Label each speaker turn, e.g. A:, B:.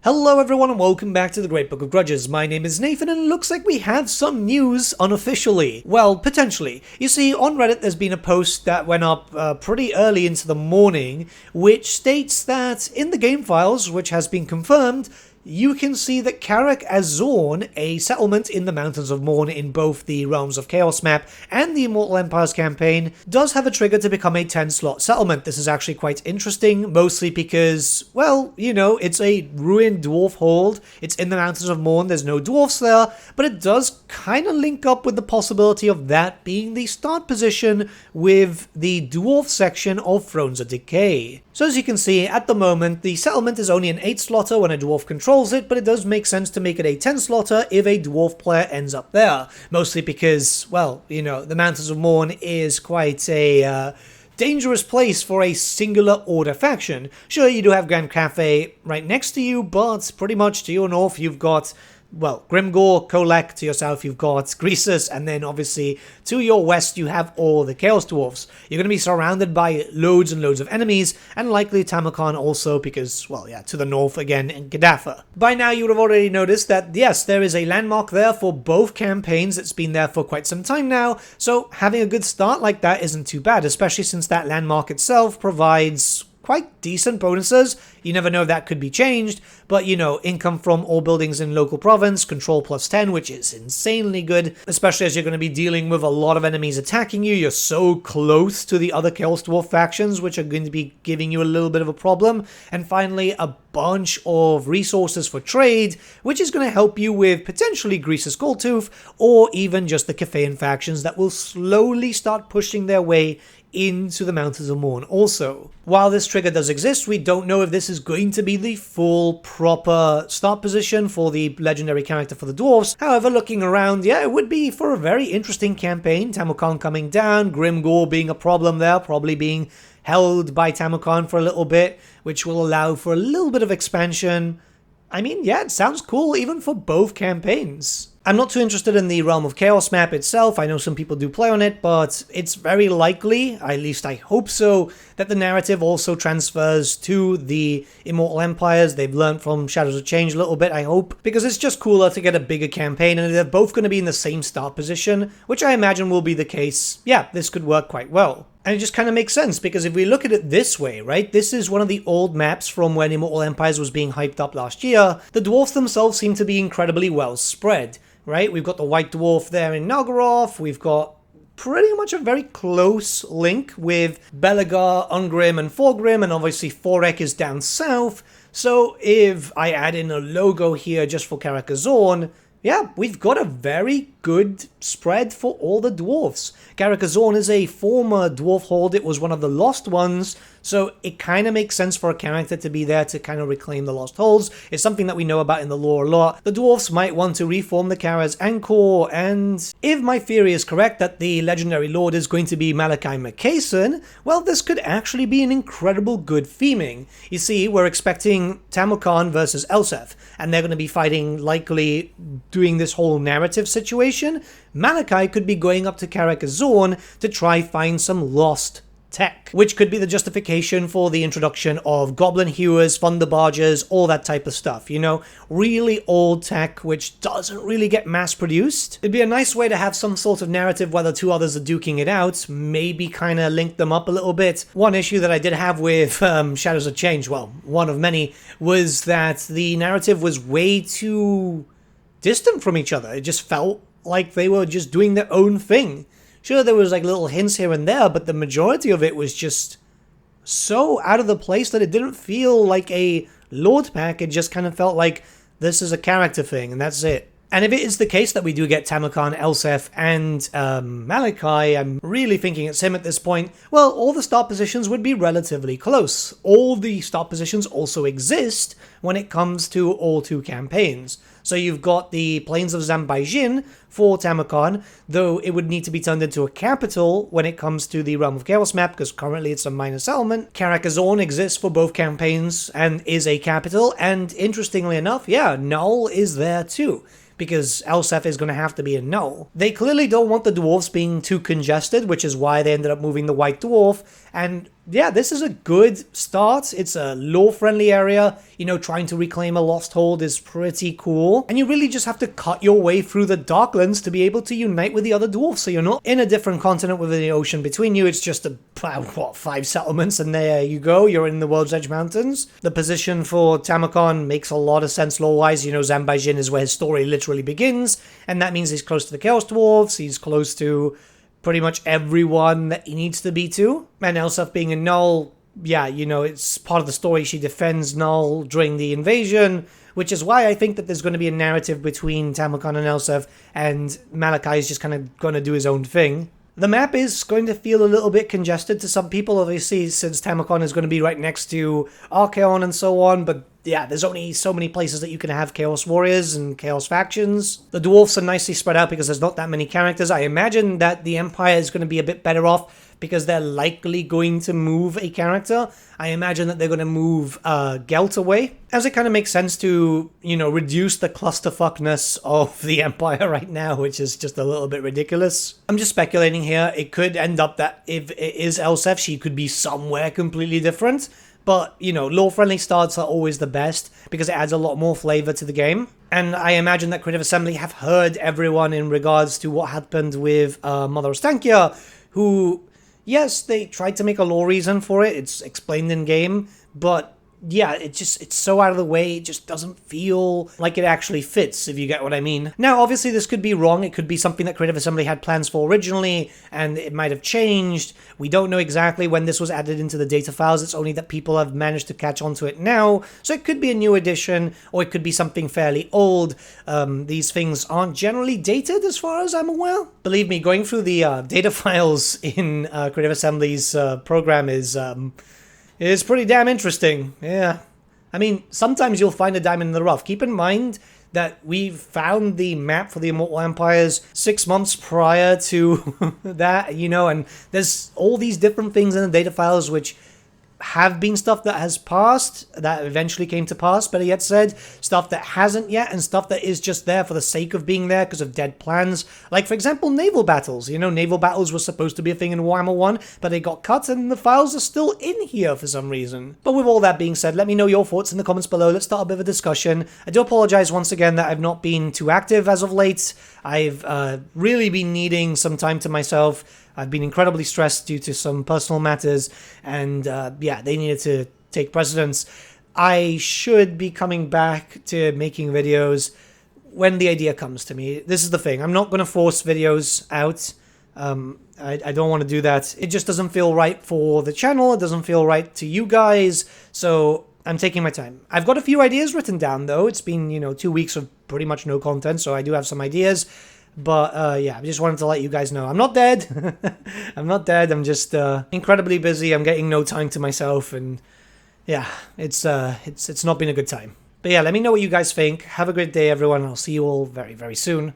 A: Hello everyone and welcome back to the Great Book of Grudges. My name is Nathan and it looks like we have some news unofficially. Well, potentially. You see, on Reddit there's been a post that went up pretty early into the morning, which states that in the game files, which has been confirmed, you can see that Karak Azorn, a settlement in the Mountains of Mourn in both the Realms of Chaos map and the Immortal Empires campaign, does have a trigger to become a 10-slot settlement. This is actually quite interesting, mostly because, well, you know, it's a ruined dwarf hold, it's in the Mountains of Mourn, there's no dwarfs there, but it does kind of link up with the possibility of that being the start position with the dwarf section of Thrones of Decay. So as you can see, at the moment, the settlement is only an 8-slotter when a dwarf controls it, but it does make sense to make it a 10-slotter if a dwarf player ends up there. Mostly because, well, you know, the Mountains of Mourn is quite a dangerous place for a singular order faction. Sure, you do have Grand Cafe right next to you, but pretty much to your north you've got, well, Grimgor, Kolek, to your south you've got Greasus, and then obviously to your west you have all the Chaos Dwarfs. You're going to be surrounded by loads and loads of enemies, and likely Tamarkan also because, well, yeah, to the north again in Gaddafa. By now you would have already noticed that, yes, there is a landmark there for both campaigns. It's been there for quite some time now, so having a good start like that isn't too bad, especially since that landmark itself provides quite decent bonuses. You never know, that could be changed, but you know, income from all buildings in local province, control plus 10, which is insanely good, especially as you're going to be dealing with a lot of enemies attacking you. You're so close to the other Chaos Dwarf factions, which are going to be giving you a little bit of a problem. And finally, a bunch of resources for trade, which is going to help you with potentially Greasus Goldtooth, or even just the Cathayan factions that will slowly start pushing their way into the Mountains of Mourn also. While this trigger does exist, we don't know if this is going to be the full proper start position for the legendary character for the dwarves. However, looking around, yeah, it would be for a very interesting campaign. Tamarkan coming down, Grimgor being a problem there, probably being held by Tamarkan for a little bit, which will allow for a little bit of expansion. I mean, yeah, it sounds cool even for both campaigns. I'm not too interested in the Realm of Chaos map itself. I know some people do play on it, but it's very likely, at least I hope so, that the narrative also transfers to the Immortal Empires. They've learned from Shadows of Change a little bit, I hope, because it's just cooler to get a bigger campaign, and they're both going to be in the same start position, which I imagine will be the case. Yeah, this could work quite well. And it just kind of makes sense, because if we look at it this way, right, this is one of the old maps from when Immortal Empires was being hyped up last year. The dwarfs themselves seem to be incredibly well spread, right? We've got the White Dwarf there in Nalgaroth, we've got pretty much a very close link with Belagar, Ungrim, and Forgrim, and obviously Forek is down south. So if I add in a logo here just for Karak Azorn, yeah, we've got a very good spread for all the dwarfs. Karak Azorn is a former dwarf hold. It was one of the lost ones, so it kind of makes sense for a character to be there to kind of reclaim the lost holds. It's something that we know about in the lore a lot. The dwarfs might want to reform the Karas Angkor, and if my theory is correct that the Legendary Lord is going to be Malachi McCason, well, this could actually be an incredible good theming. You see, we're expecting Tamarkan versus Elseth, and they're going to be fighting, likely doing this whole narrative situation. Malachi could be going up to Karak Azorn to try find some lost tech, which could be the justification for the introduction of Goblin Hewers, Thunder Barges, all that type of stuff, you know, really old tech which doesn't really get mass produced. It'd be a nice way to have some sort of narrative while the two others are duking it out, maybe kind of link them up a little bit. One issue that I did have with Shadows of Change, well, one of many, was that the narrative was way too distant from each other. It just felt like they were just doing their own thing. Sure, there was like little hints here and there, but the majority of it was just so out of the place that it didn't feel like a Lord pack. It just kind of felt like this is a character thing, and that's it. And if it is the case that we do get Tamarkan, Elseth, and Malachi, I'm really thinking it's him at this point, well, all the start positions would be relatively close. All the start positions also exist when it comes to all two campaigns. So you've got the Plains of Zambaijin for Tamarkan, though it would need to be turned into a capital when it comes to the Realm of Chaos map, because currently it's a minor settlement. Karak Azorn exists for both campaigns and is a capital, and interestingly enough, yeah, Null is there too, because Elseth is going to have to be a Null. They clearly don't want the dwarves being too congested, which is why they ended up moving the White Dwarf, and yeah, this is a good start. It's a lore-friendly area. You know, trying to reclaim a lost hold is pretty cool. And you really just have to cut your way through the Darklands to be able to unite with the other dwarfs. So you're not in a different continent with the ocean between you. It's just about 5 settlements, and there you go. You're in the World's Edge Mountains. The position for Tamakon makes a lot of sense lore-wise. You know, Zanbaijin is where his story literally begins, and that means he's close to the Chaos Dwarves. He's close to pretty much everyone that he needs to be to. And Elsef being a Null, yeah, you know, it's part of the story. She defends Null during the invasion, which is why I think that there's going to be a narrative between Tamakon and Elsef, and Malachi is just kind of going to do his own thing. The map is going to feel a little bit congested to some people, obviously, since Tamakon is going to be right next to Archaon and so on, but yeah, there's only so many places that you can have Chaos Warriors and Chaos Factions. The Dwarfs are nicely spread out because there's not that many characters. I imagine that the Empire is going to be a bit better off because they're likely going to move a character. I imagine that they're going to move Gelt away, as it kind of makes sense to, you know, reduce the clusterfuckness of the Empire right now, which is just a little bit ridiculous. I'm just speculating here. It could end up that if it is Elsef, she could be somewhere completely different. But, you know, lore-friendly starts are always the best because it adds a lot more flavor to the game. And I imagine that Creative Assembly have heard everyone in regards to what happened with Mother Ostankia, who, yes, they tried to make a lore reason for it. It's explained in-game, but yeah, it's so out of the way, it just doesn't feel like it actually fits, if you get what I mean. Now, obviously, this could be wrong. It could be something that Creative Assembly had plans for originally, and it might have changed. We don't know exactly when this was added into the data files. It's only that people have managed to catch on to it now. So it could be a new edition, or it could be something fairly old. These things aren't generally dated, as far as I'm aware. Believe me, going through the data files in Creative Assembly's program is pretty damn interesting, yeah. I mean, sometimes you'll find a diamond in the rough. Keep in mind that we found the map for the Immortal Empires 6 months prior to that, you know, and there's all these different things in the data files which have been stuff that has passed, that eventually came to pass, better yet said, stuff that hasn't yet, and stuff that is just there for the sake of being there because of dead plans. Like, for example, naval battles. You know, naval battles were supposed to be a thing in Warhammer 1, but they got cut, and the files are still in here for some reason. But with all that being said, let me know your thoughts in the comments below. Let's start a bit of a discussion. I do apologize once again that I've not been too active as of late. I've really been needing some time to myself. I've been incredibly stressed due to some personal matters, and yeah, they needed to take precedence. I should be coming back to making videos when the idea comes to me. This is the thing. I'm not going to force videos out. I don't want to do that. It just doesn't feel right for the channel. It doesn't feel right to you guys, so I'm taking my time. I've got a few ideas written down, though. It's been, you know, 2 weeks of pretty much no content, so I do have some ideas. But yeah, I just wanted to let you guys know I'm not dead. I'm not dead. I'm just incredibly busy. I'm getting no time to myself, and yeah, it's not been a good time. But yeah, let me know what you guys think. Have a great day, everyone. I'll see you all very, very soon.